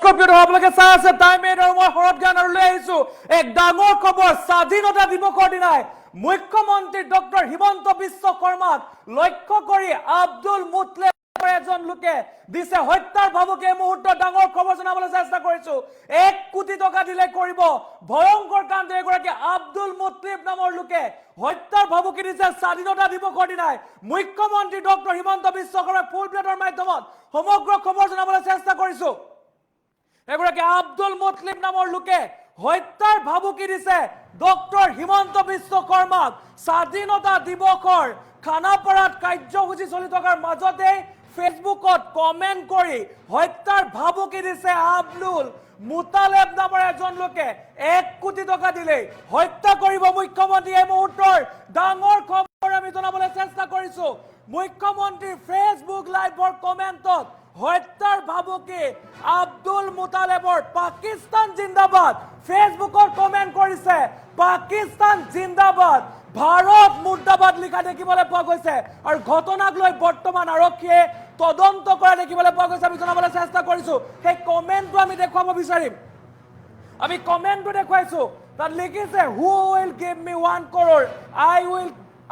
আপোনালোকে চাই আছে টাইম এইট আৰু মই শৰৎ জ্ঞান আৰু লৈ আহিছো এক ডাঙৰ খবৰ স্বাধীনতা দিৱসৰ দিনাই মুখ্যমন্ত্ৰী ডক্টৰ হিমন্ত বিশ্ব শৰ্মাক লক্ষ্য কৰি আব্দুল মুতলেব এজন লোকে দিছে হত্যাৰ ভাবুকি এই মুহূৰ্তত ডাঙৰ খবৰ জনাবলৈ চেষ্টা কৰিছো 1 কোটি টকা দিলে কৰিব ভয়ংকৰ কাণ্ড এগৰাকী আব্দুল মুতলেব নামৰ লোকে হত্যাৰ ভাবুকি দিছে স্বাধীনতা দিৱসৰ দিনাই মুখ্যমন্ত্ৰী ডক্টৰ হিমন্ত বিশ্ব শৰ্মাই ফুল প্লেটৰ মাধ্যমত সমগ্ৰ খবৰ জনাবলৈ চেষ্টা কৰিছো এগৰাকী আব্দুল মুতলেব নামৰ লোকে হত্যাৰ ভাবুকি দিছে ডক্টৰ হিমন্ত বিশ্ব শৰ্মাক স্বাধীনতা দিৱসৰ খানাপাৰাত কাৰ্যসূচী চলি থকাৰ মাজতে ফেসবুকত কমেন্ট কৰি হত্যাৰ ভাবুকি দিছে আব্দুল মুতালেব নামৰ এজন লোকে 1 কোটি টকা দিলে হত্যা কৰিব মুখ্যমন্ত্ৰী এই মুহূৰ্তৰ ডাঙৰ খবৰ আমি জনাবলৈ চেষ্টা কৰিছো মুখ্যমন্ত্ৰী ফেসবুক লাইভৰ কমেন্টত হত্যাৰ ভাবুকি আব্দুল মুতালেবৰ পাকিস্তান জিন্দাবাদ ফেসবুকত কমেন্ট কৰিছে পাকিস্তান জিন্দাবাদ ভাৰত মুৰ্দাবাদ লিখা দেখিবলৈ পোৱা গৈছে আৰু ঘটনাক লৈ বৰ্তমান আৰক্ষীয়ে তদন্ত কৰা দেখিবলৈ পোৱা গৈছে আমি জনাবলৈ চেষ্টা কৰিছো সেই কমেন্টটো আমি দেখুৱাব বিচাৰিম আমি কমেন্টটো দেখুৱাইছো তাত লিখিছে who will give me 1 crore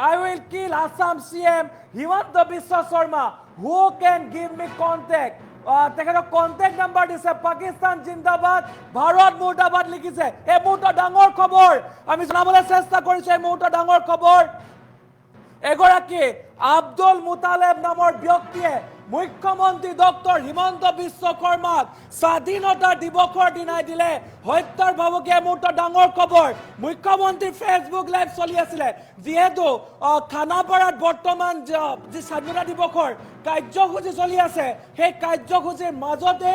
I will kill Assam CM Himanta Biswa Sharma who can give me contact তেখেতৰ কন্টেক্ট নাম্বাৰ দিছে পাকিস্তান জিন্দাবাদ ভাৰত মুৰ্দাবাদ লিখিছে এই মুহূৰ্তৰ ডাঙৰ খবৰ আমি জনাবলৈ চেষ্টা কৰিছো এই মুহূৰ্তৰ ডাঙৰ খবৰ এগৰাকী আব্দুল মুতালেব নামৰ ব্যক্তিয়ে মুখ্যমন্ত্ৰী ডক্টৰ হিমন্ত বিশ্ব শৰ্মাক স্বাধীনতা দিৱসৰ দিনাই দিলে হত্যাৰ ভাবুকি এই মুহূৰ্তৰ ডাঙৰ খবৰ মুখ্যমন্ত্ৰী ফেসবুক লাইভ চলি আছিল যেহেতু খানাপাৰাত বৰ্তমান যি স্বাধীনতা দিৱসৰ কাৰ্যসূচী চলি আছে সেই কাৰ্যসূচীৰ মাজতে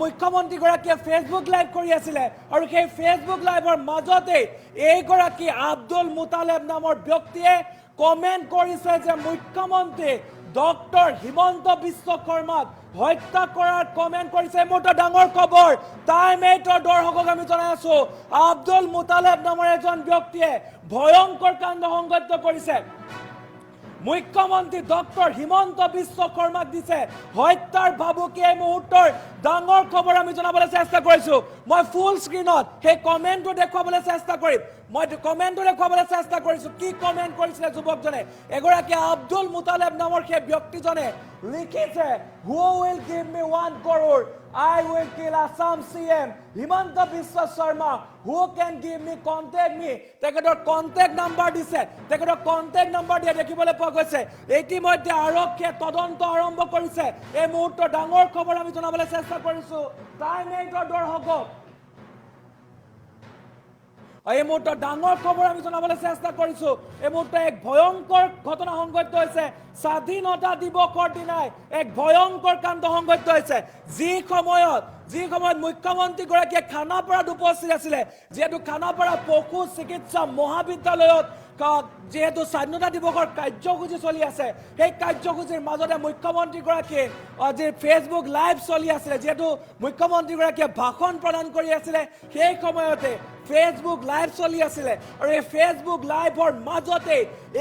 মুখ্যমন্ত্ৰী গৰাকীয়ে ফেসবুক লাইভ কৰি আছিল আৰু সেই ফেসবুক লাইভৰ মাজতে এইগৰাকী আব্দুল মুতালেব নামৰ ব্যক্তিয়ে কমেন্ট কৰিছে যে মুখ্যমন্ত্ৰী ডক্টৰ হিমন্ত বিশ্ব শৰ্মাক হত্যা কৰাৰ কমেন্ট কৰিছে মোটা ডাঙৰ খবৰ টাইম 8ৰ দৰ্শকক আমি জনাই আছো আব্দুল মুতালেব নামৰ এজন ব্যক্তিয়ে ভয়ংকৰ কাণ্ড সংঘটিত কৰিছে মুখ্যমন্ত্ৰী ডক্টৰ হিমন্ত বিশ্ব শৰ্মাক দিছে হত্যাৰ ভাবুকি এই মুহূৰ্তৰ ডাঙৰ খবৰ আমি জনাবলৈ চেষ্টা কৰিছো মই ফুল স্ক্ৰিনত সেই কমেন্টটো দেখুৱাবলৈ চেষ্টা কৰিম মই কমেন্টটো দেখুৱাবলৈ চেষ্টা কৰিছো কি কমেন্ট কৰিছে যুৱকজনে এগৰাকী আব্দুল মুতালেব নামৰ সেই ব্যক্তিজনে লিখিছে who will give me 1 crore I will kill Assam CM Himanta Biswa Sharma who can give me contact me তেখেতৰ কন্টেক্ট নাম্বাৰ দিছে তেখেতৰ কন্টেক্ট নাম্বাৰ দিয়া দেখিবলৈ পোৱা গৈছে ইতিমধ্যে আৰক্ষীয়ে তদন্ত আৰম্ভ কৰিছে এই মুহূৰ্তৰ ডাঙৰ খবৰ আমি জনাবলৈ চেষ্টা কৰিছো টাইম 8ৰ দৰ্শকক এই মুহূৰ্তৰ ডাঙৰ খবৰ আমি জনাবলৈ চেষ্টা কৰিছো এই মুহূৰ্তে এক ভয়ংকৰ ঘটনা সংঘটিত হৈছে স্বাধীনতা দিৱসৰ দিনাই এক ভয়ংকৰ কাণ্ড সংঘটিত হৈছে যি সময়ত মুখ্যমন্ত্ৰী গৰাকীয়ে খানাপাৰাত উপস্থিত আছিল যেহেতু খানাপাৰা পশু চিকিৎসা মহাবিদ্যালয়ত যেহেতু স্বাধীনতা দিৱসৰ কাৰ্যসূচী চলি আছে সেই কাৰ্যসূচীৰ মাজতে মুখ্যমন্ত্ৰী গৰাকীয়ে যে ফেসবুক লাইভ চলি আছিল যেহেতু মুখ্যমন্ত্ৰী গৰাকীয়ে ভাষণ প্ৰদান কৰি আছিল সেই সময়তে ফেসবুক লাইভ চলি আছিল আৰু এই ফেসবুক লাইভৰ মাজতে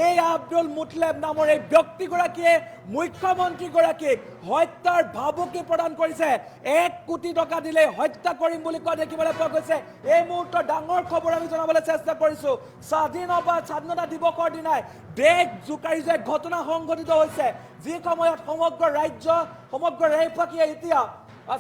এই আব্দুল মুতলেব নামৰ এই ব্যক্তিগৰাকীয়ে মুখ্যমন্ত্ৰী গৰাকীক হত্যাৰ ভাবুকি প্ৰদান কৰিছে 1 কোটি টকা দিলে হত্যা কৰিম বুলি কোৱা দেখিবলৈ পোৱা গৈছে এই মুহূৰ্তৰ ডাঙৰ খবৰ আমি জনাবলৈ চেষ্টা কৰিছো স্বাধীনতা দিৱসৰ দিনাই দেশ জোকাৰি যে ঘটনা সংঘটিত হৈছে যি সময়ত সমগ্ৰ ৰাজ্য সমগ্ৰ দেশবাসীয়ে এতিয়া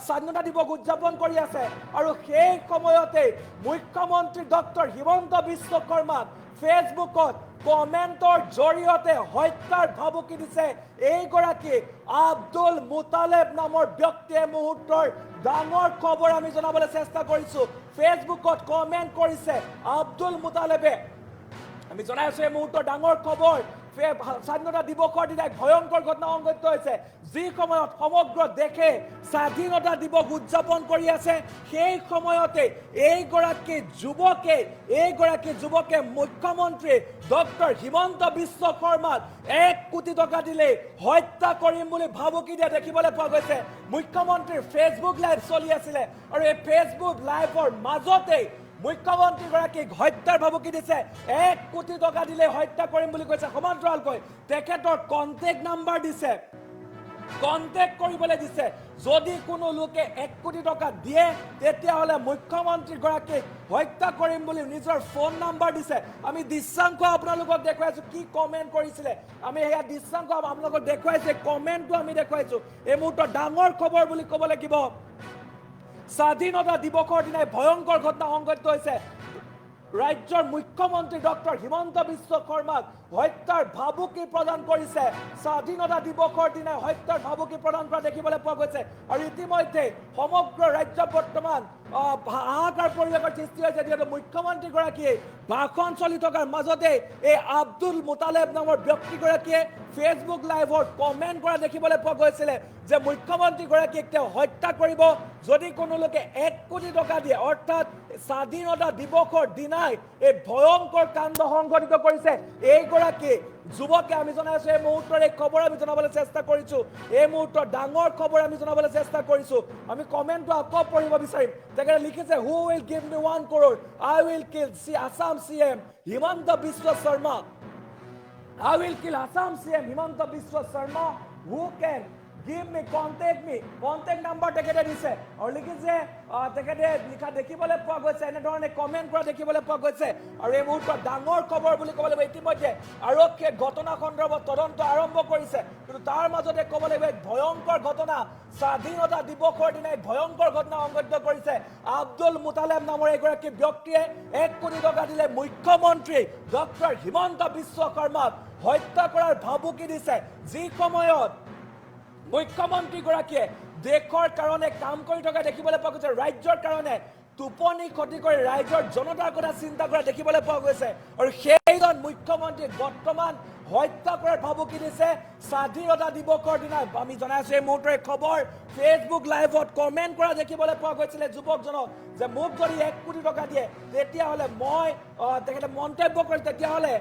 স্বাধীনতা দিৱস উদযাপন কৰি আছে আৰু সেই সময়তে মুখ্যমন্ত্ৰী ডক্টৰ হিমন্ত বিশ্ব শৰ্মাক ফেসবুকত কমেন্টৰ জৰিয়তে হত্যাৰ ভাবুকি দিছে এইগৰাকী আব্দুল মুতালেব নামৰ ব্যক্তিয়ে মুহূৰ্তৰ ডাঙৰ খবৰ আমি জনাবলৈ চেষ্টা কৰিছো ফেসবুকত কমেন্ট কৰিছে আব্দুল মুতালেবে আমি জনাই আছো এই মুহূৰ্তৰ ডাঙৰ খবৰ স্বাধীনতা দিৱসৰ দিনাই ভয়ংকৰ ঘটনা সংঘটিত হৈছে যি সময়ত সমগ্ৰ দেশে স্বাধীনতা দিৱস উদযাপন কৰি আছে সেই সময়তে এইগৰাকী যুৱকে মুখ্যমন্ত্ৰী ডক্টৰ হিমন্ত বিশ্ব শৰ্মাক 1 কোটি টকা দিলে হত্যা কৰিম বুলি ভাবুকি দিয়া দেখিবলৈ পোৱা গৈছে মুখ্যমন্ত্ৰীৰ ফেসবুক লাইভ চলি আছিল আৰু এই ফেসবুক লাইভৰ মাজতে মুখ্যমন্ত্ৰী গৰাকীক হত্যাৰ ভাবুকি দিছে 1 কোটি টকা দিলে হত্যা কৰিম বুলি কৈছে সমান্তৰালকৈ তেখেতৰ কন্টেক্ট নাম্বাৰ দিছে কন্টেক্ট কৰিবলৈ দিছে যদি কোনো লোকে 1 কোটি টকা দিয়ে তেতিয়াহলে মুখ্যমন্ত্ৰী গৰাকীক হত্যা কৰিম বুলি নিজৰ ফোন নাম্বাৰ দিছে আমি দৃশ্যাংশ আপোনালোকক দেখুৱাইছো কি কমেন্ট কৰিছিলে আমি হেয়া দৃশ্যাংশ আপোনালোকক দেখুৱাইছে কমেন্টটো আমি দেখুৱাইছো এই মুহূৰ্তত ডাঙৰ খবৰ বুলি ক'ব লাগিব স্বাধীনতা দিৱসৰ দিনাই ভয়ংকৰ ঘটনা সংঘটিত হৈছে ৰাজ্যৰ মুখ্যমন্ত্ৰী ডক্টৰ হিমন্ত বিশ্ব শৰ্মাক হত্যাৰ ভাবুকি প্ৰদান কৰিছে স্বাধীনতা দিৱসৰ দিনাই হত্যাৰ ভাবুকি প্ৰদান কৰা দেখিবলৈ পোৱা গৈছে আৰু ইতিমধ্যে সমগ্ৰ ৰাজ্য বৰ্তমান হাহাকাৰ পৰিৱেশৰ সৃষ্টি হৈছে যিহেতু মুখ্যমন্ত্ৰীগৰাকীয়ে ভাষণ চলি থকাৰ মাজতে এই আব্দুল মুতালেব নামৰ ব্যক্তিগৰাকীয়ে ফেচবুক লাইভত কমেন্ট কৰা দেখিবলৈ পোৱা গৈছিলে যে মুখ্যমন্ত্ৰীগৰাকীক তেওঁ হত্যা কৰিব যদি কোনো লোকে 1 কোটি টকা দিয়ে অৰ্থাৎ স্বাধীনতা দিৱসৰ দিনাই এই ভয়ংকৰ কাণ্ড সংঘটিত কৰিছে এইগৰাকী যুৱকে আমি জনাইছো এই মুহূৰ্তৰ এই খবৰ আমি জনাবলৈ চেষ্টা কৰিছো এই মুহূৰ্তৰ ডাঙৰ খবৰ আমি জনাবলৈ চেষ্টা কৰিছো আমি কমেন্টটো আকৌ পঢ়িব বিচাৰিম তেখেতে লিখিছে who will give me 1 crore I will kill Assam CM Himanta Biswa Sarma I will kill Assam CM Himanta Biswa Sharma who can give me contact number তেখেতে দিছে আৰু লিখিছে তেখেতে লিখা দেখিবলৈ পোৱা গৈছে এনে ধৰণে কমেন্ট কৰা দেখিবলৈ পোৱা গৈছে আৰু এই মুহূৰ্তত ডাঙৰ খবৰ বুলি ক'ব লাগিব ইতিমধ্যে আৰক্ষীয়ে ঘটনা সন্দৰ্ভত তদন্ত আৰম্ভ কৰিছে কিন্তু তাৰ মাজতে ক'ব লাগিব ভয়ংকৰ ঘটনা স্বাধীনতা দিৱসৰ দিনাই ভয়ংকৰ ঘটনা সংঘটিত কৰিছে আব্দুল মুতালেব নামৰ এগৰাকী ব্যক্তিয়ে 1 কোটি টকা দিলে মুখ্যমন্ত্ৰী ডক্টৰ হিমন্ত বিশ্ব শৰ্মাক হত্যা কৰাৰ ভাবুকি দিছে যি সময়ত মুখ্যমন্ত্ৰীগৰাকীয়ে দেশৰ কাৰণে কাম কৰি থকা দেখিবলৈ পোৱা গৈছে ৰাজ্যৰ কাৰণে টোপনি ক্ষতি কৰি ৰাজ্যৰ জনতাৰ কথা চিন্তা কৰা দেখিবলৈ পোৱা গৈছে আৰু সেইজন মুখ্যমন্ত্ৰী বৰ্তমান হত্যা কৰাৰ ভাবুকি দিছে স্বাধীনতা দিৱসৰ দিনা আমি জনাইছো এই মুহূৰ্তৰ খবৰ ফেচবুক লাইভত কমেন্ট কৰা দেখিবলৈ পোৱা গৈছিলে যুৱকজনক যে মোক যদি 1 কোটি টকা দিয়ে তেতিয়াহলে মই তেখেতে মন্তব্য কৰি তেতিয়াহলে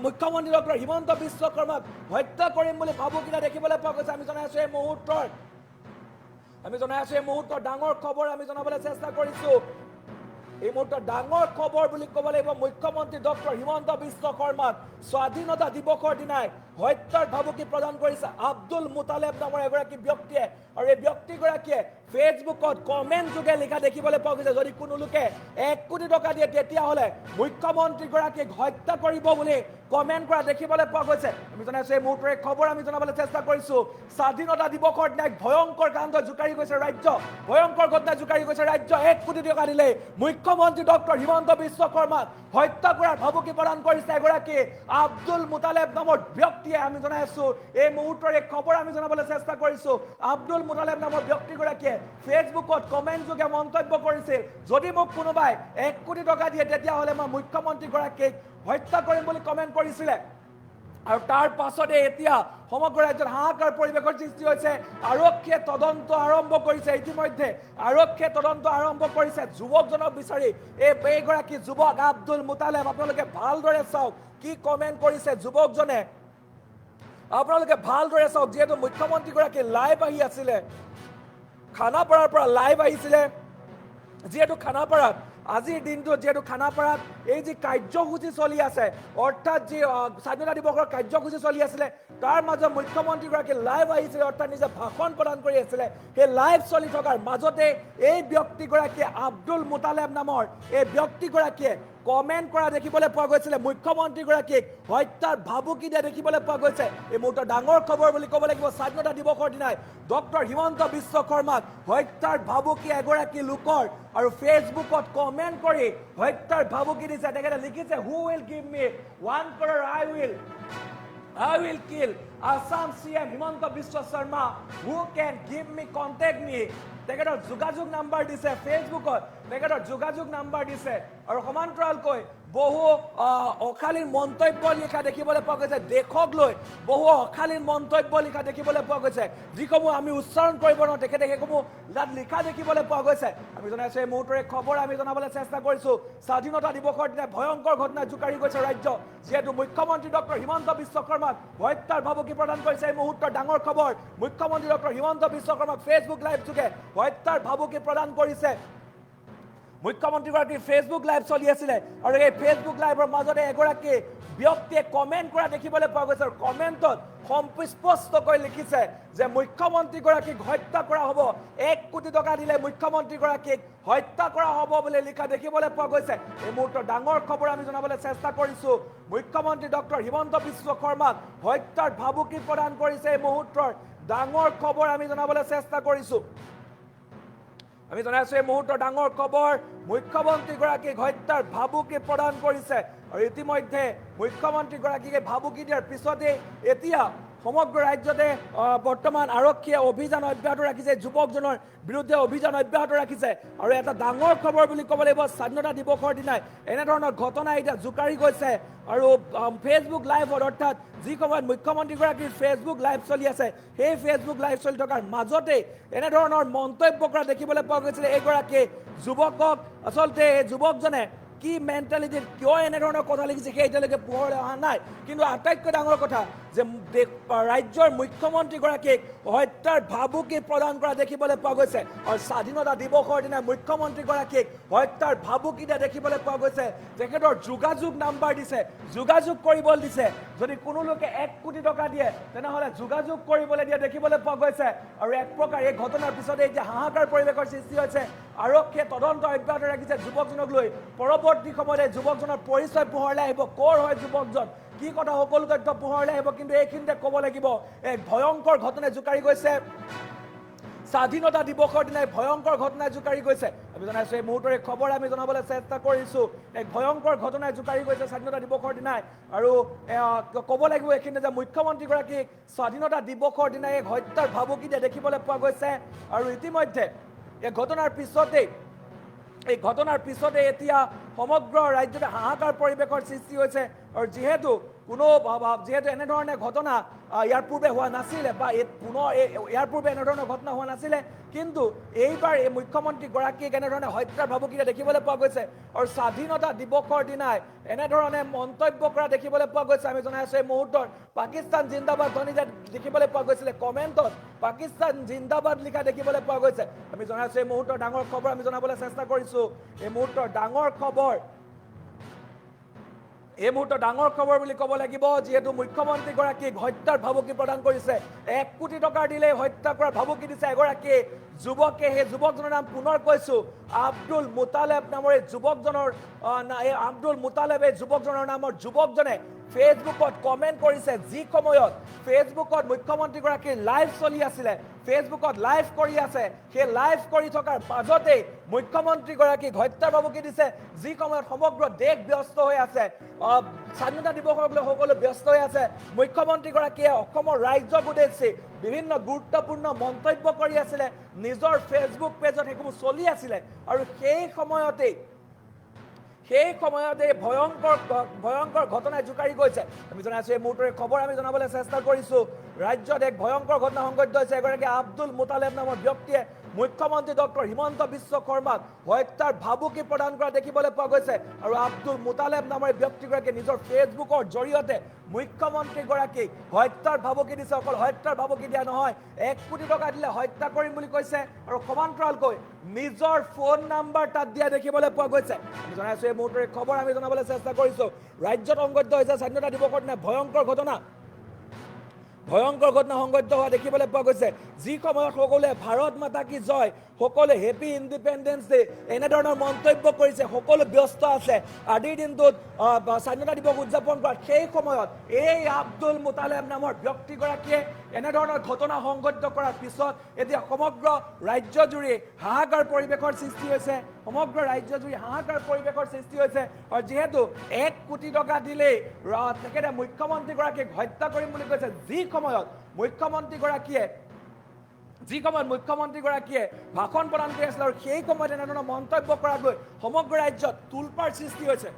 মুখ্যমন্ত্ৰী ডক্টৰ হিমন্ত বিশ্ব শৰ্মাক হত্যা কৰিম বুলি ভাবুকি দেখিবলৈ পোৱা গৈছে আমি জনাইছো এই মুহূৰ্তৰ ডাঙৰ খবৰ আমি জনাবলৈ চেষ্টা কৰিছো এই মুহূৰ্তৰ ডাঙৰ খবৰ বুলি ক'ব লাগিব মুখ্যমন্ত্ৰী ডক্টৰ হিমন্ত বিশ্ব শৰ্মাক স্বাধীনতা দিৱসৰ দিনাই হত্যাৰ ভাবুকি প্ৰদান কৰিছে আব্দুল মুতালেব নামৰ এগৰাকী ব্যক্তিয়ে আৰু এই ব্যক্তিগৰাকীয়ে ফেচবুকত কমেন্ট যোগে লিখা দেখিবলৈ পোৱা গৈছে যদি কোনো লোকে 1 কোটি টকা দিয়ে তেতিয়াহলে মুখ্যমন্ত্ৰীগৰাকীক হত্যা কৰিব বুলি কমেন্ট কৰা দেখিবলৈ পোৱা গৈছে আমি জনাইছো এই মুহূৰ্তৰ খবৰ আমি জনাবলৈ চেষ্টা কৰিছো স্বাধীনতা দিৱসৰ দিনাই ভয়ংকৰ কাণ্ড জোকাৰি গৈছে ৰাজ্য ভয়ংকৰ ঘটনা জোকাৰি গৈছে ৰাজ্য 1 কোটি টকা দিলে মুখ্যমন্ত্ৰী ডক্টৰ হিমন্ত বিশ্ব শৰ্মাক হত্যা কৰাৰ ভাবুকি প্ৰদান কৰিছে এগৰাকী আব্দুল মুতালেব নামৰ ব্যক্তিয়ে আমি জনাইছো এই মুহূৰ্তৰ খবৰ আমি জনাবলৈ চেষ্টা কৰিছো আব্দুল মুতালেব নামৰ ব্যক্তিগৰাকীয়ে ফেচবুকত কমেন্ট যোগে মন্তব্য কৰিছিল যদি মোক কোনোবাই 1 কোটি টকা দিয়ে তেতিয়াহলে মই মুখ্যমন্ত্ৰীগৰাকীক হত্যা কৰিম বুলি কমেন্ট কৰিছিলে আৰু তাৰ পাছতে এতিয়া সমগ্ৰ ৰাজ্যত হাহাকাৰ পৰিৱেশৰ সৃষ্টি হৈছে আৰক্ষীয়ে তদন্ত আৰম্ভ কৰিছে ইতিমধ্যে আৰক্ষীয়ে তদন্ত আৰম্ভ কৰিছে যুৱকজনক বিচাৰি এইগৰাকী যুৱক আব্দুল মুতালেব আপোনালোকে ভালদৰে চাওক কি কমেন্ট কৰিছে যুৱকজনে আপোনালোকে ভালদৰে চাওক যেহেতু মুখ্যমন্ত্ৰীগৰাকী লাইভ আহি আছিলে খানাপাৰাৰ পৰা লাইভ আহিছিলে যেহেতু খানাপাৰাত আজিৰ দিনটো যেহেতু খানাপাৰাত এই যে কাৰ্যসূচী চলি আছে অৰ্থাৎ যে স্বাধীনতা দিৱসৰ কাৰ্যসূচী চলি আছিলে তাৰ মাজত মুখ্যমন্ত্ৰীগৰাকী লাইভ আহিছিলে অৰ্থাৎ নিজে ভাষণ প্ৰদান কৰি আছিলে সেই লাইভ চলি থকাৰ মাজতে এই ব্যক্তিগৰাকীয়ে আব্দুল মুতালেব নামৰ এই ব্যক্তিগৰাকীয়ে কমেন্ট কৰা দেখিবলৈ পোৱা গৈছিলে মুখ্যমন্ত্ৰীগৰাকীক হত্যাৰ ভাবুকি দিয়া দেখিবলৈ পোৱা গৈছে এই মুহূৰ্তৰ ডাঙৰ খবৰ বুলি ক'ব লাগিব স্বাধীনতা দিৱসৰ দিনাই ডক্টৰ হিমন্ত বিশ্ব শৰ্মাক হত্যাৰ ভাবুকি এগৰাকী লোকৰ আৰু ফেচবুকত কমেন্ট কৰি হত্যাৰ ভাবুকি দিছে তেখেতে লিখিছে who will give me 1 crore I will kill Assam CM Himanta Biswa Sharma who can give me contact me তেখেতৰ যোগাযোগ নাম্বাৰ দিছে ফেচবুকত তেখেতৰ যোগাযোগ নাম্বাৰ দিছে আৰু সমান্তৰালকৈ বহু অখালীন মন্তব্য লিখা দেখিবলৈ পোৱা গৈছে দেশক লৈ বহু অখালীন মন্তব্য লিখা দেখিবলৈ পোৱা গৈছে যিসমূহ আমি উচ্চাৰণ কৰিব নোৱাৰো তেখেতে সেইসমূহ লিখা দেখিবলৈ পোৱা গৈছে আমি জনাইছো এই মুহূৰ্তৰ খবৰ আমি জনাবলৈ চেষ্টা কৰিছো স্বাধীনতা দিৱসৰ দিনা ভয়ংকৰ ঘটনা জোকাৰি গৈছে ৰাজ্য যেহেতু মুখ্যমন্ত্ৰী ডক্টৰ হিমন্ত বিশ্ব শৰ্মাক হত্যাৰ ভাবুকি প্ৰদান কৰিছে এই মুহূৰ্তৰ ডাঙৰ খবৰ মুখ্যমন্ত্ৰী ডক্টৰ হিমন্ত বিশ্ব শৰ্মাক ফেচবুক লাইভ যোগে হত্যাৰ ভাবুকি প্ৰদান কৰিছে মুখ্যমন্ত্ৰীগৰাকী ফেচবুক লাইভ চলি আছিলে আৰু এই ফেচবুক লাইভৰ মাজতে এগৰাকী ব্যক্তিয়ে কমেণ্ট কৰা দেখিবলৈ পোৱা গৈছে আৰু কমেণ্টত স্পষ্টকৈ লিখিছে যে মুখ্যমন্ত্ৰীগৰাকীক হত্যা কৰা হ'ব 1 কোটি টকা দিলে মুখ্যমন্ত্ৰীগৰাকীক হত্যা কৰা হ'ব বুলি লিখা দেখিবলৈ পোৱা গৈছে এই মুহূৰ্তৰ ডাঙৰ খবৰ আমি জনাবলৈ চেষ্টা কৰিছোঁ মুখ্যমন্ত্ৰী ডক্টৰ হিমন্ত বিশ্ব শৰ্মাক হত্যাৰ ভাবুকি প্ৰদান কৰিছে এই মুহূৰ্তৰ ডাঙৰ খবৰ আমি জনাবলৈ চেষ্টা কৰিছোঁ আমি জনাইছোঁ এই মুহূৰ্তৰ ডাঙৰ খবৰ মুখ্যমন্ত্ৰীগৰাকীক হত্যাৰ ভাবুকি প্ৰদান কৰিছে আৰু ইতিমধ্যে মুখ্যমন্ত্ৰীগৰাকীকে ভাবুকি দিয়াৰ পিছতে এতিয়া সমগ্ৰ ৰাজ্যতে বৰ্তমান আৰক্ষীয়ে অভিযান অব্যাহত ৰাখিছে যুৱকজনৰ বিৰুদ্ধে অভিযান অব্যাহত ৰাখিছে আৰু এটা ডাঙৰ খবৰ বুলি ক'ব লাগিব স্বাধীনতা দিৱসৰ দিনাই এনেধৰণৰ ঘটনা এতিয়া জোকাৰি গৈছে আৰু ফেচবুক লাইভত অৰ্থাৎ যি সময়ত মুখ্যমন্ত্ৰীগৰাকীৰ ফেচবুক লাইভ চলি আছে সেই ফেচবুক লাইভ চলি থকাৰ মাজতে এনেধৰণৰ মন্তব্য কৰা দেখিবলৈ পোৱা গৈছিলে এইগৰাকী যুৱকক আচলতে এই যুৱকজনে কি মেণ্টেলিটিত কিয় এনেধৰণৰ কথা লিখিছে সেই এতিয়ালৈকে পোহৰলৈ অহা নাই কিন্তু আটাইতকৈ ডাঙৰ কথা যে ৰাজ্যৰ মুখ্যমন্ত্ৰীগৰাকীক হত্যাৰ ভাবুকি প্ৰদান কৰা দেখিবলৈ পোৱা গৈছে আৰু স্বাধীনতা দিৱসৰ দিনা মুখ্যমন্ত্ৰীগৰাকীক হত্যাৰ ভাবুকি দিয়া দেখিবলৈ পোৱা গৈছে তেখেতৰ যোগাযোগ নাম্বাৰ দিছে যোগাযোগ কৰিবলৈ দিছে যদি কোনো লোকে 1 কোটি টকা দিয়ে তেনেহ'লে যোগাযোগ কৰিবলৈ দিয়া দেখিবলৈ পোৱা গৈছে আৰু এক প্ৰকাৰ এই ঘটনাৰ পিছতে এতিয়া হাহাকাৰ পৰিৱেশৰ সৃষ্টি হৈছে আৰক্ষীয়ে তদন্ত অব্যাহত ৰাখিছে যুৱকজনক লৈ পৰৱৰ্তী সময়ত যুৱকজনৰ পৰিচয় পোহৰলৈ আহিব ক'ৰ হয় যুৱকজন কি কথা সকলো তথ্য পোহৰলৈ আহিব কিন্তু এইখিনিতে ক'ব লাগিব এক ভয়ংকৰ ঘটনাই জোকাৰি গৈছে স্বাধীনতা দিৱসৰ দিনাই ভয়ংকৰ ঘটনাই জোকাৰি গৈছে আমি জনাইছোঁ এই মুহূৰ্তৰে খবৰ আমি জনাবলৈ চেষ্টা কৰিছোঁ এক ভয়ংকৰ ঘটনাই জোকাৰি গৈছে স্বাধীনতা দিৱসৰ দিনাই আৰু ক'ব লাগিব এইখিনিতে যে মুখ্যমন্ত্ৰীগৰাকীক স্বাধীনতা দিৱসৰ দিনাই এক হত্যাৰ ভাবুকি দিয়া দেখিবলৈ পোৱা গৈছে আৰু ইতিমধ্যে এই ঘটনাৰ পিছতে এতিয়া সমগ্ৰ ৰাজ্যতে হাহাকাৰ পৰিৱেশৰ সৃষ্টি হৈছে আৰু যিহেতু এনেধৰণে ঘটনা ইয়াৰ পূৰ্বে হোৱা নাছিলে বা ইয়াৰ পূৰ্বে এনেধৰণৰ ঘটনা হোৱা নাছিলে কিন্তু এইবাৰ এই মুখ্যমন্ত্ৰীগৰাকীক এনেধৰণে হত্যাৰ ভাবুকি দেখিবলৈ পোৱা গৈছে আৰু স্বাধীনতা দিৱসৰ দিনাই এনেধৰণে মন্তব্য কৰা দেখিবলৈ পোৱা গৈছে আমি জনাইছোঁ এই মুহূৰ্তত পাকিস্তান জিন্দাবাদ ধ্বনি দেখিবলৈ পোৱা গৈছিলে কমেণ্টত পাকিস্তান জিন্দাবাদ লিখা দেখিবলৈ পোৱা গৈছে আমি জনাইছোঁ এই মুহূৰ্তৰ ডাঙৰ খবৰ আমি জনাবলৈ চেষ্টা কৰিছোঁ এই মুহূৰ্তৰ ডাঙৰ খবৰ বুলি ক'ব লাগিব যিহেতু মুখ্যমন্ত্ৰীগৰাকীক হত্যাৰ ভাবুকি প্ৰদান কৰিছে 1 কোটি টকা দিলে হত্যা কৰাৰ ভাবুকি দিছে এগৰাকী যুৱকে সেই যুৱকজনৰ নাম পুনৰ কৈছোঁ আব্দুল মুতালেব নামৰ এই যুৱকজনৰ নামৰ যুৱকজনে ফেচবুকত কমেণ্ট কৰিছে যি সময়ত ফেচবুকত মুখ্যমন্ত্ৰীগৰাকীৰ লাইভ চলি আছিলে ফেচবুকত লাইভ কৰি আছে সেই লাইভ কৰি থকাৰ মাজতেই মুখ্যমন্ত্ৰীগৰাকীক হত্যাৰ ভাবুকি দিছে যি সময়ত সমগ্ৰ দেশ ব্যস্ত হৈ আছে স্বাধীনতা দিৱসক লৈ সকলো ব্যস্ত হৈ আছে মুখ্যমন্ত্ৰীগৰাকীয়ে অসমৰ ৰাইজক উদ্দেশ্যি বিভিন্ন গুৰুত্বপূৰ্ণ মন্তব্য কৰি আছিলে নিজৰ ফেচবুক পেজত সেইসমূহ চলি আছিলে আৰু সেই সময়তেই ভয়ংকৰ ঘটনাই জোকাৰি গৈছে আমি জনাইছোঁ এই মুহূৰ্তৰে খবৰ আমি জনাবলৈ চেষ্টা কৰিছোঁ ৰাজ্যত এক ভয়ংকৰ ঘটনা সংঘটিত হৈছে এগৰাকী আব্দুল মুতালেব নামৰ ব্যক্তিয়ে মুখ্যমন্ত্ৰী ডক্টৰ হিমন্ত বিশ্ব শৰ্মাক হত্যাৰ ভাবুকি প্ৰদান কৰা দেখিবলৈ পোৱা গৈছে আৰু আব্দুল মুতালেব নামৰ ব্যক্তিগৰাকীয়ে নিজৰ ফেচবুকৰ জৰিয়তে মুখ্যমন্ত্ৰীগৰাকীক হত্যাৰ ভাবুকি দিছে অকল হত্যাৰ ভাবুকি দিয়া নহয় 1 কোটি টকা দিলে হত্যা কৰিম বুলি কৈছে আৰু সমান্তৰালকৈ নিজৰ ফোন নাম্বাৰ তাত দিয়া দেখিবলৈ পোৱা গৈছে আমি জনাইছোঁ এই মুহূৰ্তৰে খবৰ আমি জনাবলৈ চেষ্টা কৰিছোঁ ৰাজ্যত সংঘটিত হৈছে স্বাধীনতা দিৱসৰ দিনা ভয়ংকৰ ঘটনা সংঘটিত হোৱা দেখিবলৈ পোৱা গৈছে যি সময়ত সকলোৱে ভাৰত মাতা কি জয় সকলোৱে হেপী ইণ্ডিপেণ্ডেন্স ডে এনেধৰণৰ মন্তব্য কৰিছে সকলো ব্যস্ত আছে আজিৰ দিনটোত স্বাধীনতা দিৱস উদযাপন কৰাত সেই সময়ত এই আব্দুল মুতালেব নামৰ ব্যক্তিগৰাকীয়ে এনেধৰণৰ ঘটনা সংঘটিত কৰাৰ পিছত এতিয়া সমগ্ৰ ৰাজ্যজুৰি হাহাকাৰ পৰিৱেশৰ সৃষ্টি হৈছে আৰু যিহেতু 1 কোটি টকা দিলেই তেখেতে মুখ্যমন্ত্ৰীগৰাকীক হত্যা কৰিম বুলি কৈছে যি সময়ত মুখ্যমন্ত্ৰীগৰাকীয়ে ভাষণ প্ৰদান কৰি আছিল আৰু সেই সময়ত এনেধৰণৰ মন্তব্য কৰাক লৈ সমগ্ৰ ৰাজ্যত তোলপাৰ সৃষ্টি হৈছে